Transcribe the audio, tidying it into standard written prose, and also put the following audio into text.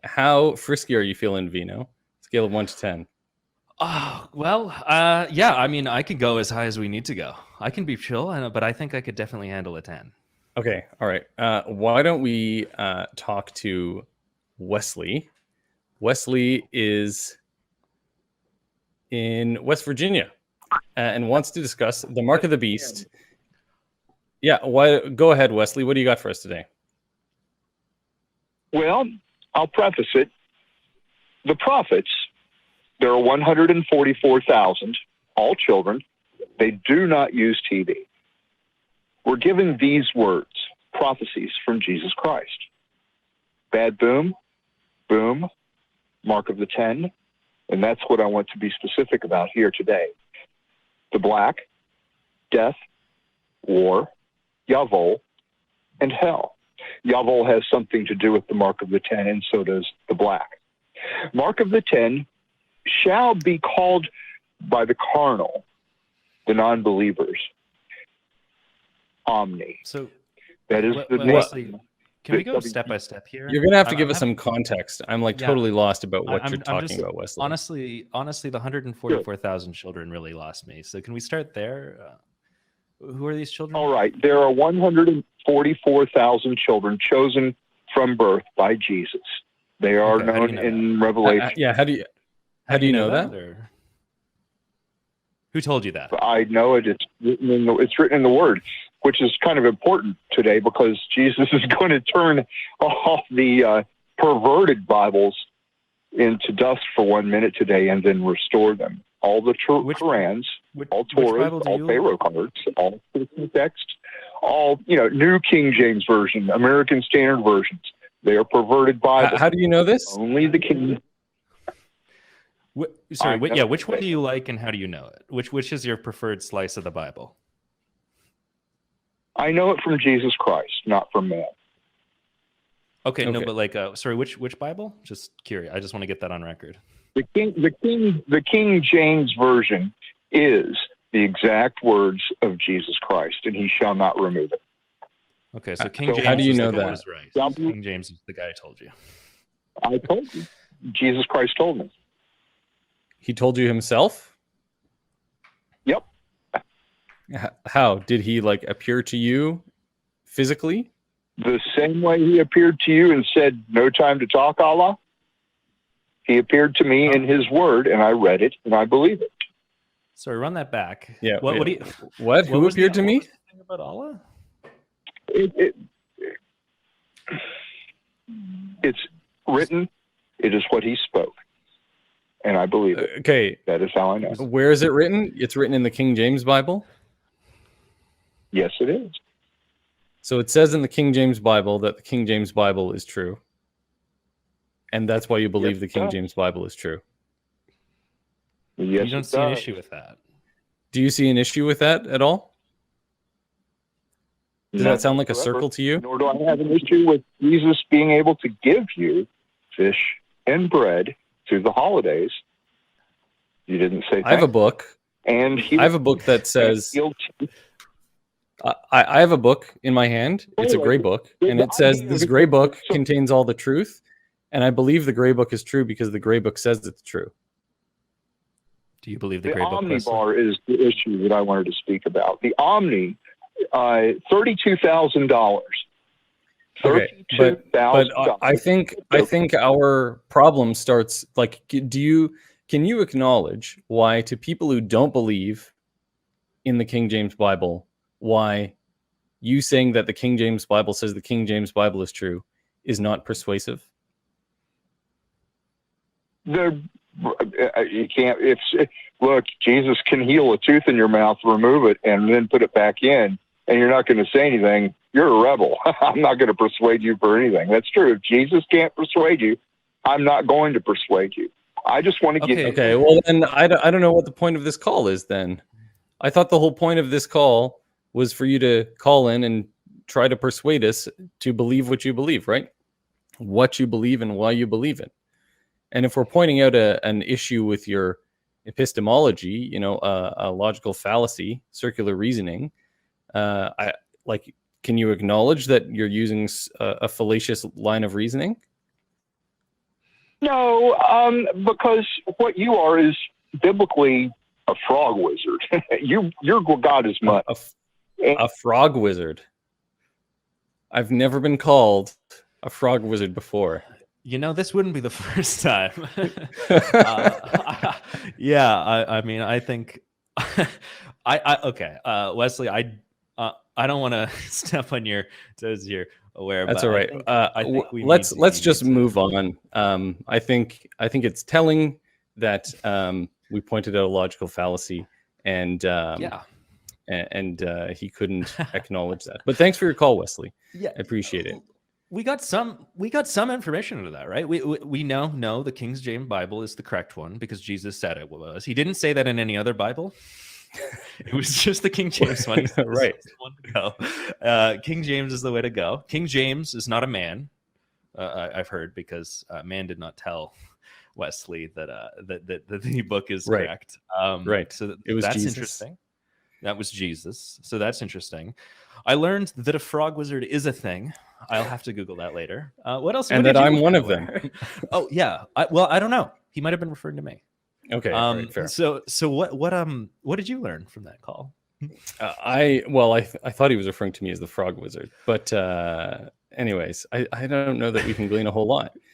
how frisky are you feeling, Vino? Scale of 1 to 10. Oh, well, yeah, I mean, I could go as high as we need to go. I can be chill, but I think I could definitely handle a 10. Okay, all right. Why don't we talk to Wesley? Wesley is in West Virginia and wants to discuss the mark of the beast. Yeah, go ahead, Wesley. What do you got for us today? Well, I'll preface it. The prophets, there are 144,000, all children. They do not use TV. We're given these words, prophecies from Jesus Christ. Bad boom, boom, mark of the 10, and that's what I want to be specific about here today. The black, death, war, Yavol, and hell. Yavol has something to do with the mark of the 10, and so does the black. Mark of the 10 shall be called by the carnal, the non-believers, Omni. So that is the Wesley, can we go step by step here? You're gonna have to give us some context. I'm totally lost about what you're talking about, Wesley. Honestly, the 144,000 children really lost me. So can we start there? Who are these children? All right, there are 144,000 children chosen from birth by Jesus. They are known in Revelation. How do you know that? Or... Who told you that? I know it. It's written in the Word, which is kind of important today because Jesus is going to turn off the perverted Bibles into dust for 1 minute today and then restore them. All the Qurans, all Torahs, all Pharaoh cards, all Christian texts, all New King James Version, American Standard Versions. They are perverted Bibles. How do you know this? Only the King. Which one do you like and how do you know it? Which is your preferred slice of the Bible? I know it from Jesus Christ, not from man. Okay. No, but which Bible? Just curious. I just want to get that on record. The King James Version is the exact words of Jesus Christ, and he shall not remove it. Okay, so King James. How do you know that? Right. King James is the guy I told you. I told you. Jesus Christ told me. He told you himself? Yep. How? Did he appear to you physically? The same way he appeared to you and said, "No time to talk, Allah." He appeared to me in his word, and I read it, and I believe it. Sorry, run that back. Yeah. What Who appeared to me? Thing about Allah? It's written. It is what he spoke. And I believe it. Okay. That is how I know. Where is it written? It's written in the King James Bible? Yes, it is. So it says in the King James Bible that the King James Bible is true. And that's why you believe the King James Bible is true. Yes, you don't see an issue with that. Do you see an issue with that at all? Does that sound like a circle to you? Nor do I have an issue with Jesus being able to give you fish and bread through the holidays. You didn't say that. I have a book. And I have a book that says... I have a book in my hand. It's a gray book. And it says this gray book contains all the truth. And I believe the gray book is true because the gray book says it's true. Do you believe the gray book? The Omnibar is the issue that I wanted to speak about. The Omni, $32,000. Okay, but I think our problem starts can you acknowledge why to people who don't believe in the King James Bible, why you saying that the King James Bible says the King James Bible is true is not persuasive? You can't. Look, Jesus can heal a tooth in your mouth, remove it, and then put it back in, and you're not going to say anything. You're a rebel. I'm not going to persuade you for anything. That's true. If Jesus can't persuade you, I'm not going to persuade you. I just want to get. Okay. Well, then I don't know what the point of this call is. Then I thought the whole point of this call was for you to call in and try to persuade us to believe what you believe, right? What you believe and why you believe it. And if we're pointing out an issue with your epistemology, a logical fallacy, circular reasoning, can you acknowledge that you're using a fallacious line of reasoning? No, because what you are is biblically a frog wizard. Your God is mud. A frog wizard. I've never been called a frog wizard before. You know, this wouldn't be the first time. Yeah, I mean, I think, okay, Wesley, I don't want to step on your toes here. Aware, That's but all right. I think we let's need just to move on. I think it's telling that we pointed out a logical fallacy, and Yeah, and he couldn't acknowledge that. But thanks for your call, Wesley. yeah. I appreciate it. We got some information into that, right? We now know the King James Bible is the correct one because Jesus said it was. He didn't say that in any other Bible. It was just the King James one. He said, Right. "This is the one to go." King James is the way to go. King James is not a man. I've heard, because man did not tell Wesley that the book is Right. correct. Right. So It was that's Jesus. interesting. That was Jesus. So that's interesting. I learned that a frog wizard is a thing. I'll have to Google that later. What else? And what that did you I'm one learn, of them. Ware? Oh yeah. Well, I don't know. He might have been referring to me. Okay. all right, fair. So what did you learn from that call? I thought he was referring to me as the frog wizard, but anyways, I don't know that we can glean a whole lot.